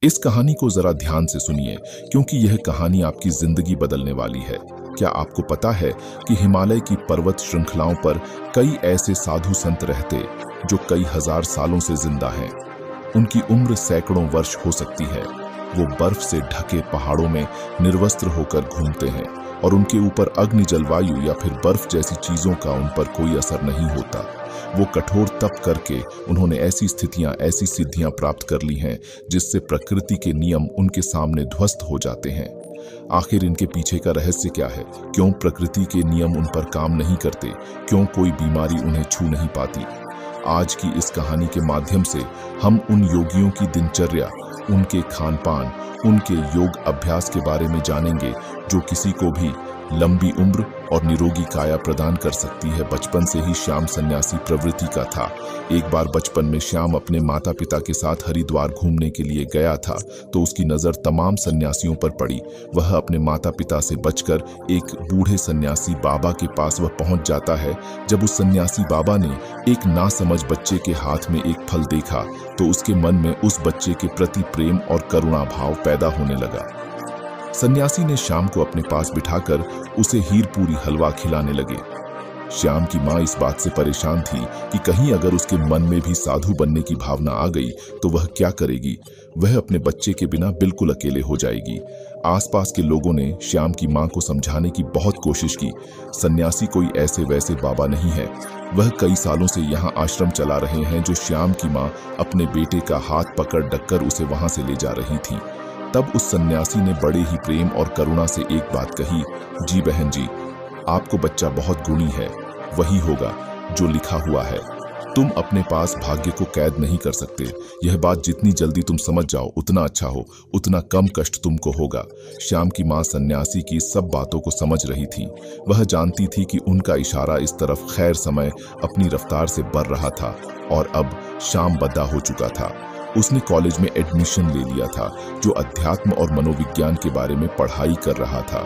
इस कहानी को जरा ध्यान से सुनिए, क्योंकि यह कहानी आपकी जिंदगी बदलने वाली है। क्या आपको पता है कि हिमालय की पर्वत श्रृंखलाओं पर कई ऐसे साधु संत रहते जो कई हजार सालों से जिंदा हैं। उनकी उम्र सैकड़ों वर्ष हो सकती है। वो बर्फ से ढके पहाड़ों में निर्वस्त्र होकर घूमते हैं और उनके ऊपर अग्नि, जलवायु या फिर बर्फ जैसी चीजों का उन पर कोई असर नहीं होता। वो कठोर तप करके उन्होंने ऐसी स्थितियां, ऐसी सिद्धियां प्राप्त कर ली हैं जिससे प्रकृति के नियम उनके सामने ध्वस्त हो जाते हैं। आखिर इनके पीछे का रहस्य क्या है? क्यों प्रकृति के नियम उन पर काम नहीं करते? क्यों कोई बीमारी उन्हें छू नहीं पाती? आज की इस कहानी के माध्यम से हम उन योगियों की दिनचर्या, उनके खान पान, उनके योग अभ्यास के बारे में जानेंगे जो किसी को भी लंबी उम्र और निरोगी काया प्रदान कर सकती है। बचपन से ही श्याम सन्यासी प्रवृत्ति का था। एक बार बचपन में श्याम अपने माता पिता के साथ हरिद्वार घूमने के लिए गया था तो उसकी नज़र तमाम सन्यासियों पर पड़ी। वह अपने माता पिता से बचकर एक बूढ़े सन्यासी बाबा के पास वह पहुंच जाता है। जब उस सन्यासी बाबा ने एक नासमझ बच्चे के हाथ में एक फल देखा तो उसके मन में उस बच्चे के प्रति प्रेम और करुणा भाव पैदा होने लगा। सन्यासी ने श्याम को अपने पास बिठाकर उसे हीर पूरी हलवा खिलाने लगे। श्याम की माँ इस बात से परेशान थी कि कहीं अगर उसके मन में भी साधु बनने की भावना आ गई तो वह क्या करेगी? वह अपने बच्चे के बिना बिल्कुल अकेले हो जाएगी। आसपास के लोगों ने श्याम की माँ को समझाने की बहुत कोशिश की। सन्यासी कोई ऐसे वैसे बाबा नहीं है। वह कई सालों से यहाँ आश्रम चला रहे हैं जो श्याम की माँ अपने बेटे का हाथ पकड़ डककर उसे वहां से ले जा रही थी। तब उस सन्यासी ने बड़े ही प्रेम और करुणा से एक बात कही, जी बहन जी, आपको बच्चा बहुत गुणी है, वही होगा जो लिखा हुआ है। तुम अपने पास भाग्य को कैद नहीं कर सकते। यह बात जितनी जल्दी तुम समझ जाओ उतना अच्छा हो, उतना कम कष्ट तुमको होगा। श्याम की माँ सन्यासी की सब बातों को समझ रही थी। वह जानती थी कि उनका इशारा इस तरफ खैर समय अपनी रफ्तार से बढ़ रहा था और अब श्याम बद्दा हो चुका था। उसने कॉलेज में एडमिशन ले लिया था जो अध्यात्म और मनोविज्ञान के बारे में पढ़ाई कर रहा था।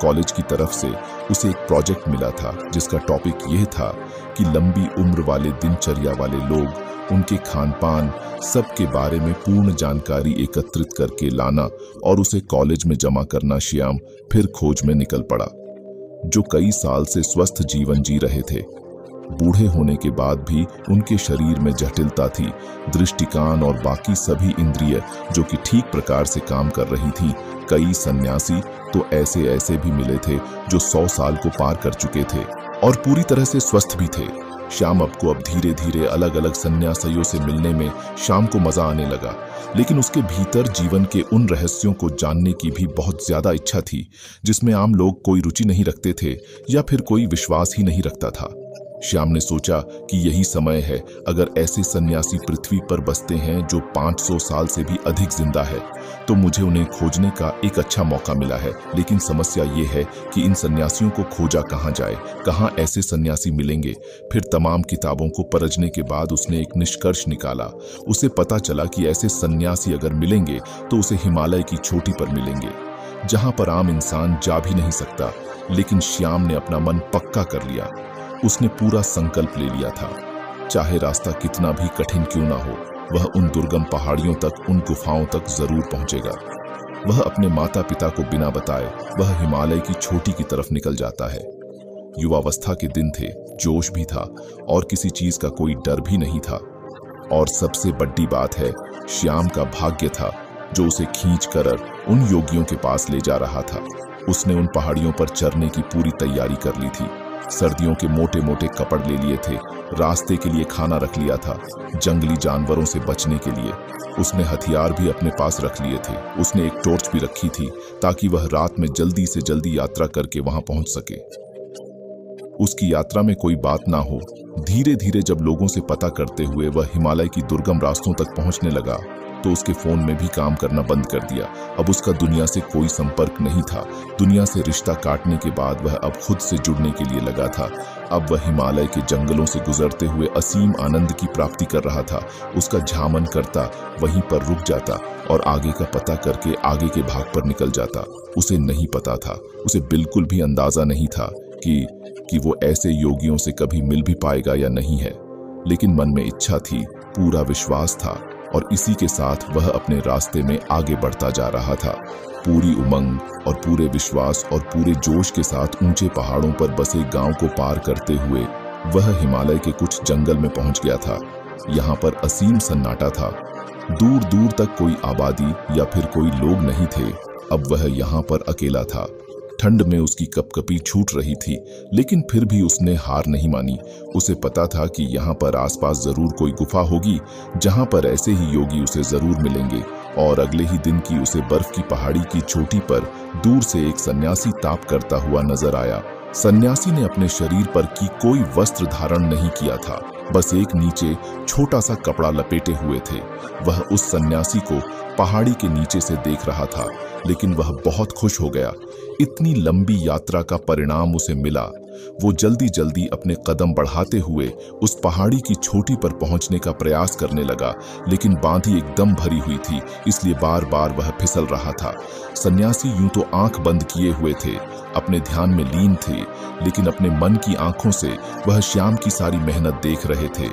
कॉलेज की तरफ से उसे एक प्रोजेक्ट मिला था जिसका टॉपिक यह था कि लंबी उम्र वाले दिनचर्या वाले लोग, उनके खान पान, सब के बारे में पूर्ण जानकारी एकत्रित करके लाना और उसे कॉलेज में जमा करना। श्याम फिर खोज में निकल पड़ा। जो कई साल से स्वस्थ जीवन जी रहे थे, बूढ़े होने के बाद भी उनके शरीर में जटिलता थी। दृष्टि, कान और बाकी सभी इंद्रिय जो कि ठीक प्रकार से काम कर रही थी। कई सन्यासी तो ऐसे भी मिले थे जो 100 साल को पार कर चुके थे और पूरी तरह से स्वस्थ भी थे। श्याम को अब धीरे धीरे अलग अलग सन्यासियों से मिलने में श्याम को मजा आने लगा, लेकिन उसके भीतर जीवन के उन रहस्यों को जानने की भी बहुत ज्यादा इच्छा थी जिसमें आम लोग कोई रुचि नहीं रखते थे या फिर कोई विश्वास ही नहीं रखता था। श्याम ने सोचा कि यही समय है। अगर ऐसे सन्यासी पृथ्वी पर बसते हैं जो 500 साल से भी अधिक जिंदा है तो मुझे उन्हें खोजने का एक अच्छा मौका मिला है। लेकिन समस्या ये है कि इन सन्यासियों को खोजा कहाँ जाए, कहाँ ऐसे सन्यासी मिलेंगे। फिर तमाम किताबों को परखने के बाद उसने एक निष्कर्ष निकाला। उसे पता चला कि ऐसे सन्यासी अगर मिलेंगे तो उसे हिमालय की चोटी पर मिलेंगे जहां पर आम इंसान जा भी नहीं सकता। लेकिन श्याम ने अपना मन पक्का कर लिया। उसने पूरा संकल्प ले लिया था, चाहे रास्ता कितना भी कठिन क्यों ना हो, वह उन दुर्गम पहाड़ियों तक, उन गुफाओं तक जरूर पहुंचेगा। वह अपने माता पिता को बिना बताए वह हिमालय की चोटी की तरफ निकल जाता है। युवावस्था के दिन थे, जोश भी था और किसी चीज का कोई डर भी नहीं था। और सबसे बड़ी बात है, श्याम का भाग्य था जो उसे खींच कर उन योगियों के पास ले जा रहा था। उसने उन पहाड़ियों पर चढ़ने की पूरी तैयारी कर ली थी। सर्दियों के मोटे मोटे कपड़े ले लिए थे, रास्ते के लिए खाना रख लिया था, जंगली जानवरों से बचने के लिए उसने हथियार भी अपने पास रख लिए थे। उसने एक टॉर्च भी रखी थी ताकि वह रात में जल्दी से जल्दी यात्रा करके वहां पहुंच सके। उसकी यात्रा में कोई बात ना हो। धीरे धीरे जब लोगों से पता करते हुए वह हिमालय की दुर्गम रास्तों तक पहुंचने लगा तो उसके फोन में भी काम करना बंद कर दिया। अब उसका दुनिया से कोई संपर्क नहीं था। दुनिया से रिश्ता काटने के बाद वह अब खुद से जुड़ने के लिए लगा था। अब वह हिमालय के जंगलों से गुजरते हुए असीम आनंद की प्राप्ति कर रहा था। उसका झामन करता, वहीं पर रुक जाता और आगे का पता करके आगे के भाग पर निकल जाता। उसे नहीं पता था, उसे बिल्कुल भी अंदाजा नहीं था कि वो ऐसे योगियों से कभी मिल भी पाएगा या नहीं है। लेकिन मन में इच्छा थी, पूरा विश्वास था और इसी के साथ वह अपने रास्ते में आगे बढ़ता जा रहा था, पूरी उमंग और पूरे विश्वास और पूरे जोश के साथ ऊंचे पहाड़ों पर बसे गांव को पार करते हुए वह हिमालय के कुछ जंगल में पहुंच गया था। यहाँ पर असीम सन्नाटा था, दूर दूर तक कोई आबादी या फिर कोई लोग नहीं थे। अब वह यहाँ पर अकेला था। ठंड में उसकी कपकपी छूट रही थी, लेकिन फिर भी उसने हार नहीं मानी। उसे पता था कि यहाँ पर आसपास जरूर कोई गुफा होगी जहाँ पर ऐसे ही योगी उसे जरूर मिलेंगे। और अगले ही दिन की उसे बर्फ की पहाड़ी की चोटी पर दूर से एक सन्यासी ताप करता हुआ नजर आया। सन्यासी ने अपने शरीर पर की कोई वस्त्र धारण नहीं किया था, बस एक नीचे छोटा सा कपड़ा लपेटे हुए थे। वह उस सन्यासी को पहाड़ी के नीचे से देख रहा था, लेकिन वह बहुत खुश हो गया। इतनी लंबी यात्रा का परिणाम उसे मिला। वो जल्दी जल्दी अपने कदम बढ़ाते हुए उस पहाड़ी की चोटी पर पहुंचने का प्रयास करने लगा, लेकिन बांधी एकदम भरी हुई थी, इसलिए बार बार वह फिसल रहा था। सन्यासी यूं तो आंख बंद किए हुए थे, अपने ध्यान में लीन थे, लेकिन अपने मन की आंखों से वह श्याम की सारी मेहनत देख रहे थे।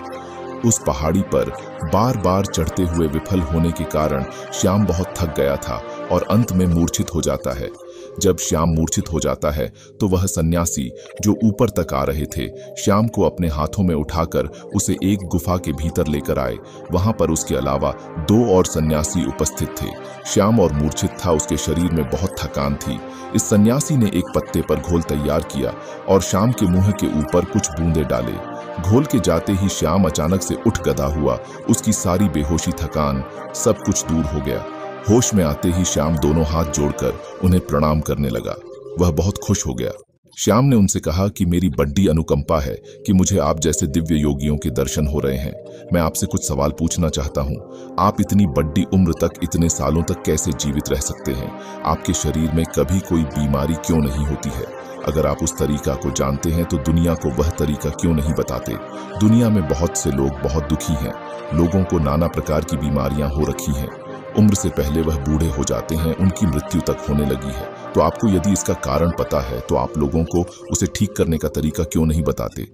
उस पहाड़ी पर बार बार चढ़ते हुए विफल होने के कारण श्याम बहुत थक गया था और अंत में मूर्छित हो जाता है। जब श्याम मूर्छित हो जाता है तो वह सन्यासी जो ऊपर तक आ रहे थे श्याम को अपने हाथों में उठाकर उसे एक गुफा के भीतर लेकर आए। वहां पर उसके अलावा 2 और सन्यासी उपस्थित थे। श्याम और मूर्छित था, उसके शरीर में बहुत थकान थी। इस सन्यासी ने एक पत्ते पर घोल तैयार किया और श्याम के मुंह के ऊपर कुछ बूंदे डाले। घोल के जाते ही श्याम अचानक से उठ गदा हुआ। उसकी सारी बेहोशी, थकान सब कुछ दूर हो गया। होश में आते ही श्याम दोनों हाथ जोड़कर उन्हें प्रणाम करने लगा। वह बहुत खुश हो गया। श्याम ने उनसे कहा कि मेरी बड़ी अनुकंपा है कि मुझे आप जैसे दिव्य योगियों के दर्शन हो रहे हैं। मैं आपसे कुछ सवाल पूछना चाहता हूँ। आप इतनी बड़ी उम्र तक, इतने सालों तक कैसे जीवित रह सकते हैं? आपके शरीर में कभी कोई बीमारी क्यों नहीं होती है? अगर आप उस तरीका को जानते हैं तो दुनिया को वह तरीका क्यों नहीं बताते? दुनिया में बहुत से लोग बहुत दुखी हैं। लोगों को नाना प्रकार की बीमारियां हो रखी हैं। उम्र से पहले वह बूढ़े हो जाते हैं, उनकी मृत्यु तक होने लगी है। तो आपको यदि इसका कारण पता है तो आप लोगों को उसे ठीक करने का तरीका क्यों नहीं बताते?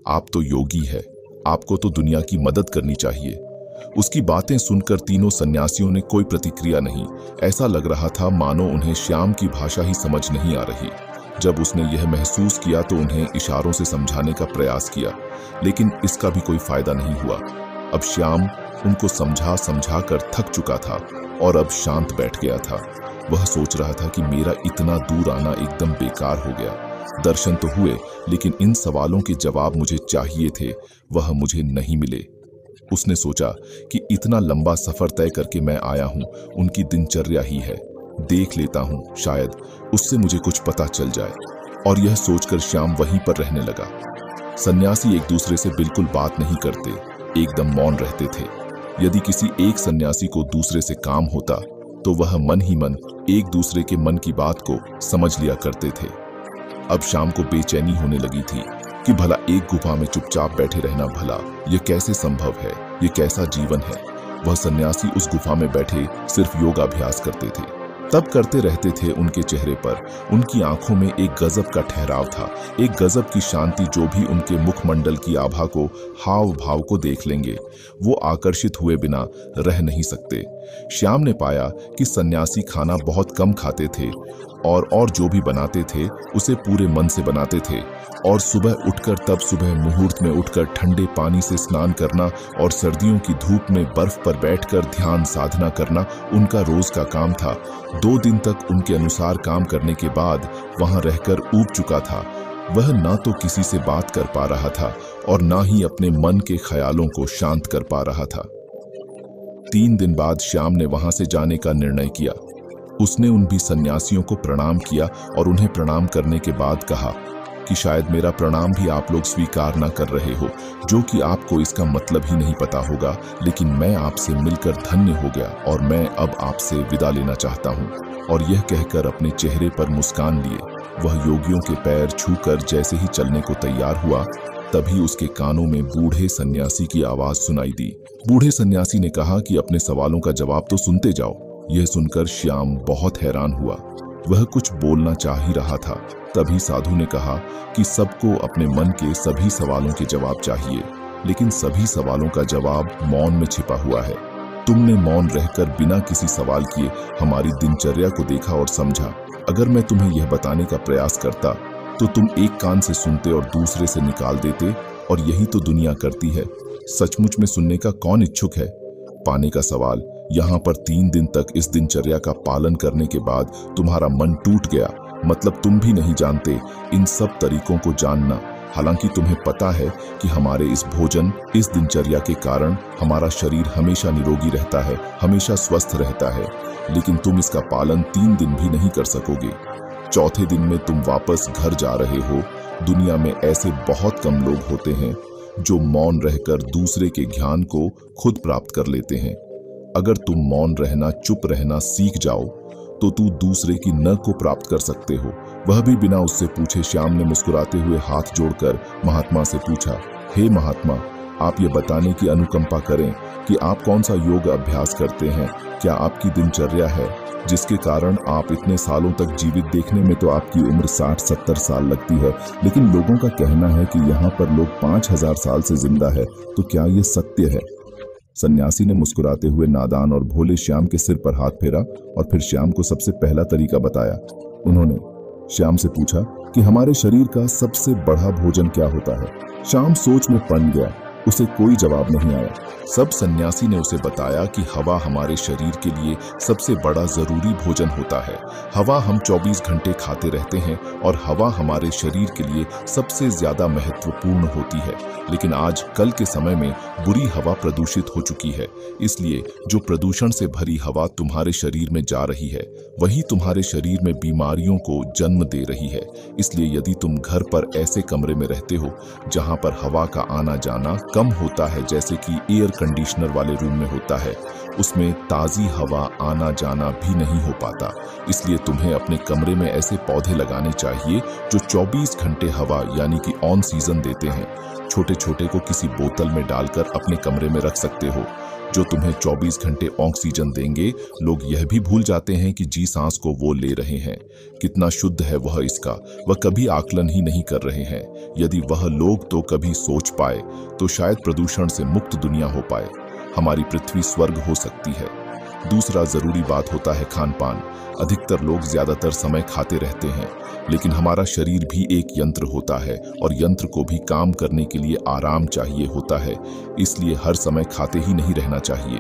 आप तो योगी है, आपको तो दुनिया की मदद करनी चाहिए। उसकी बातें सुनकर तीनों सन्यासियों ने कोई प्रतिक्रिया नहीं। ऐसा लग रहा था मानो उन्हें श्याम की भाषा ही समझ नहीं आ रही। जब उसने यह महसूस किया तो उन्हें इशारों से समझाने का प्रयास किया, लेकिन इसका भी कोई फायदा नहीं हुआ। अब श्याम उनको समझा कर थक चुका था और अब शांत बैठ गया था। वह सोच रहा था कि मेरा इतना दूर आना एकदम बेकार हो गया। दर्शन तो हुए, लेकिन इन सवालों के जवाब मुझे चाहिए थे, वह मुझे नहीं मिले। उसने सोचा कि इतना लंबा सफर तय करके मैं आया हूं, उनकी दिनचर्या ही है, देख लेता हूं, शायद उससे मुझे कुछ पता चल जाए। और यह सोचकर श्याम वहीं पर रहने लगा। सन्यासी एक दूसरे से बिल्कुल बात नहीं करते, एकदम मौन रहते थे। यदि किसी एक सन्यासी को दूसरे से काम होता तो वह मन ही मन एक दूसरे के मन की बात को समझ लिया करते थे। अब शाम को बेचैनी होने लगी थी कि भला एक गुफा में चुपचाप बैठे रहना, भला यह कैसे संभव है? यह कैसा जीवन है? वह सन्यासी उस गुफा में बैठे सिर्फ योगाभ्यास करते थे। तब करते रहते थे। उनके चेहरे पर, उनकी आंखों में एक गजब का ठहराव था, एक गजब की शांति जो भी उनके मुखमंडल की आभा को, हाव भाव को देख लेंगे, वो आकर्षित हुए बिना रह नहीं सकते। श्याम ने पाया कि सन्यासी खाना बहुत कम खाते थे और जो भी बनाते थे उसे पूरे मन से बनाते थे। और सुबह उठकर, तब सुबह मुहूर्त में उठकर ठंडे पानी से स्नान करना और सर्दियों की धूप में बर्फ पर बैठकर ध्यान साधना करना उनका रोज का काम था। 2 दिन तक उनके अनुसार काम करने के बाद वहां रहकर ऊब चुका था। वह ना तो किसी से बात कर पा रहा था और ना ही अपने मन के ख्यालों को शांत कर पा रहा था। 3 दिन बाद श्याम ने वहां से जाने का निर्णय किया। उसने उन भी सन्यासियों को प्रणाम किया और उन्हें प्रणाम करने के बाद कहा कि शायद मेरा प्रणाम भी आप लोग स्वीकार ना कर रहे हो, जो कि आपको इसका मतलब ही नहीं पता होगा, लेकिन मैं आपसे मिलकर धन्य हो गया और मैं अब आपसे विदा लेना चाहता हूँ। और यह कहकर अपने चेहरे पर मुस्कान लिए वह योगियों के पैर छूकर जैसे ही चलने को तैयार हुआ, तभी उसके कानों में बूढ़े सन्यासी की आवाज सुनाई दी। बूढ़े सन्यासी ने कहा कि अपने सवालों का जवाब तो सुनते जाओ। यह सुनकर श्याम बहुत हैरान हुआ। वह कुछ बोलना चाह ही रहा था, तभी साधु ने कहा कि सबको अपने मन के सभी सवालों के जवाब चाहिए, लेकिन सभी सवालों का जवाब मौन में छिपा हुआ है। तुमने मौन रहकर बिना किसी सवाल किए हमारी दिनचर्या को देखा और समझा। अगर मैं तुम्हें यह बताने का प्रयास करता तो तुम एक कान से सुनते और दूसरे से निकाल देते, और यही तो दुनिया करती है। सचमुच में सुनने का कौन इच्छुक है? पाने का सवाल। यहाँ पर 3 दिन तक इस दिनचर्या का पालन करने के बाद तुम्हारा मन टूट गया, मतलब तुम भी नहीं जानते इन सब तरीकों को जानना। हालांकि तुम्हें पता है कि हमारे इस भोजन, इस दिनचर्या के कारण हमारा शरीर हमेशा निरोगी रहता है, हमेशा स्वस्थ रहता है, लेकिन तुम इसका पालन 3 दिन भी नहीं कर सकोगे। चौथे दिन में तुम वापस घर जा रहे हो। दुनिया में ऐसे बहुत कम लोग होते हैं जो मौन रहकर दूसरे के ज्ञान को खुद प्राप्त कर लेते हैं। अगर तुम मौन रहना, चुप रहना सीख जाओ तो तू दूसरे की न को प्राप्त कर सकते हो, वह भी बिना उससे पूछे। श्याम ने मुस्कुराते हुए हाथ जोड़कर महात्मा से पूछा, हे महात्मा, आप ये बताने की अनुकंपा करें कि आप कौन सा योग अभ्यास करते हैं? क्या आपकी दिनचर्या है जिसके कारण आप इतने सालों तक जीवित? देखने में तो आपकी उम्र 60-70 साल लगती है, लेकिन लोगों का कहना है कि यहाँ पर लोग 5000 साल से जिंदा है, तो क्या ये सत्य है? सन्यासी ने मुस्कुराते हुए नादान और भोले श्याम के सिर पर हाथ फेरा और फिर श्याम को सबसे पहला तरीका बताया। उन्होंने श्याम से पूछा कि हमारे शरीर का सबसे बड़ा भोजन क्या होता है? श्याम सोच में पड़ गया, उसे कोई जवाब नहीं आया। सब सन्यासी ने उसे बताया कि हवा हमारे शरीर के लिए सबसे बड़ा जरूरी भोजन होता है। हवा हम 24 घंटे खाते रहते हैं और हवा हमारे शरीर के लिए सबसे ज्यादा महत्वपूर्ण होती है। लेकिन आज कल के समय में बुरी हवा प्रदूषित हो चुकी है, इसलिए जो प्रदूषण से भरी हवा तुम्हारे शरीर में जा रही है वही तुम्हारे शरीर में बीमारियों को जन्म दे रही है। इसलिए यदि तुम घर पर ऐसे कमरे में रहते हो जहां पर हवा का आना जाना कम होता है, जैसे कि एयर कंडीशनर वाले रूम में होता है, उसमें ताज़ी हवा आना जाना भी नहीं हो पाता। इसलिए तुम्हें अपने कमरे में ऐसे पौधे लगाने चाहिए जो 24 घंटे हवा यानी कि ऑन सीजन देते हैं। छोटे छोटे को किसी बोतल में डालकर अपने कमरे में रख सकते हो जो तुम्हें 24 घंटे ऑक्सीजन देंगे। लोग यह भी भूल जाते हैं कि जी सांस को वो ले रहे हैं, कितना शुद्ध है वह, इसका वह कभी आकलन ही नहीं कर रहे हैं। यदि वह लोग तो कभी सोच पाए तो शायद प्रदूषण से मुक्त दुनिया हो पाए, हमारी पृथ्वी स्वर्ग हो सकती है। दूसरा जरूरी बात होता है खान पान। अधिकतर लोग ज्यादातर समय खाते रहते हैं, लेकिन हमारा शरीर भी एक यंत्र होता है और यंत्र को भी काम करने के लिए आराम चाहिए होता है। इसलिए हर समय खाते ही नहीं रहना चाहिए,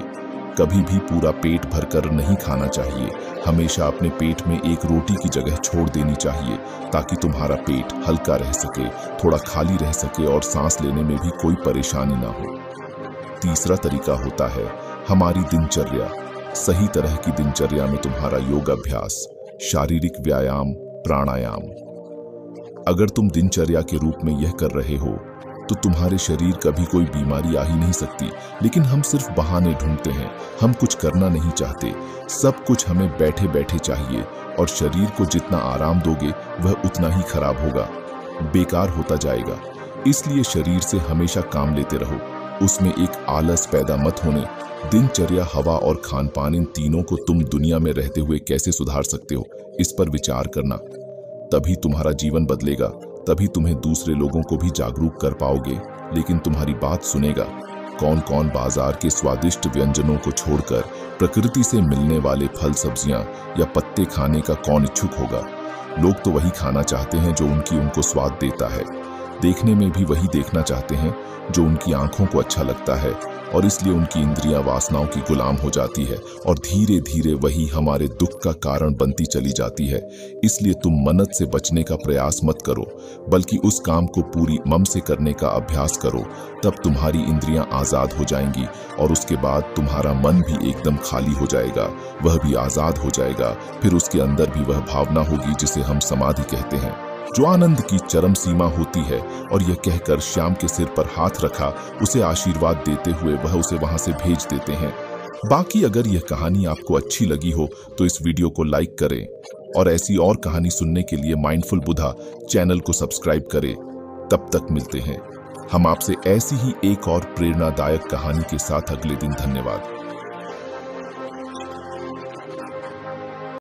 कभी भी पूरा पेट भरकर नहीं खाना चाहिए। हमेशा अपने पेट में एक रोटी की जगह छोड़ देनी चाहिए ताकि तुम्हारा पेट हल्का रह सके, थोड़ा खाली रह सके और सांस लेने में भी कोई परेशानी ना हो। तीसरा तरीका होता है हमारी दिनचर्या। सही तरह की दिनचर्या में तुम्हारा योग अभ्यास, शारीरिक व्यायाम, प्राणायाम। अगर तुम दिनचर्या के रूप में यह कर रहे हो तो तुम्हारे शरीर कभी कोई बीमारी आ ही नहीं सकती। लेकिन हम सिर्फ बहाने ढूंढते हैं, हम कुछ करना नहीं चाहते। सब कुछ हमें बैठे बैठे चाहिए और शरीर को जितना आराम दोगे वह उतना ही खराब होगा, बेकार होता जाएगा। इसलिए शरीर से हमेशा काम लेते रहो, उसमें एक आलस पैदा मत होने। दिनचर्या, हवा और खान पान, इन तीनों को तुम दुनिया में रहते हुए कैसे सुधार सकते हो, इस पर विचार करना। तभी तुम्हारा जीवन बदलेगा, तभी तुम्हें दूसरे लोगों को भी जागरूक कर पाओगे। लेकिन तुम्हारी बात सुनेगा कौन? कौन बाजार के स्वादिष्ट व्यंजनों को छोड़कर प्रकृति से मिलने वाले फल, सब्जियां या पत्ते खाने का कौन इच्छुक होगा? लोग तो वही खाना चाहते हैं जो उनको स्वाद देता है। देखने में भी वही देखना चाहते हैं जो उनकी आंखों को अच्छा लगता है, और इसलिए उनकी इंद्रियां वासनाओं की गुलाम हो जाती है और धीरे धीरे वही हमारे दुख का कारण बनती चली जाती है। इसलिए तुम मन्नत से बचने का प्रयास मत करो, बल्कि उस काम को पूरी मन से करने का अभ्यास करो। तब तुम्हारी इंद्रियां आजाद हो जाएंगी और उसके बाद तुम्हारा मन भी एकदम खाली हो जाएगा, वह भी आजाद हो जाएगा। फिर उसके अंदर भी वह भावना होगी जिसे हम समाधि कहते हैं, जो आनंद की चरम सीमा होती है। और यह कहकर श्याम के सिर पर हाथ रखा, उसे आशीर्वाद देते हुए वह उसे वहां से भेज देते हैं। बाकी अगर यह कहानी आपको अच्छी लगी हो तो इस वीडियो को लाइक करें और ऐसी और कहानी सुनने के लिए माइंडफुल बुधा चैनल को सब्सक्राइब करें। तब तक मिलते हैं हम आपसे ऐसी ही एक और प्रेरणादायक कहानी के साथ अगले दिन। धन्यवाद।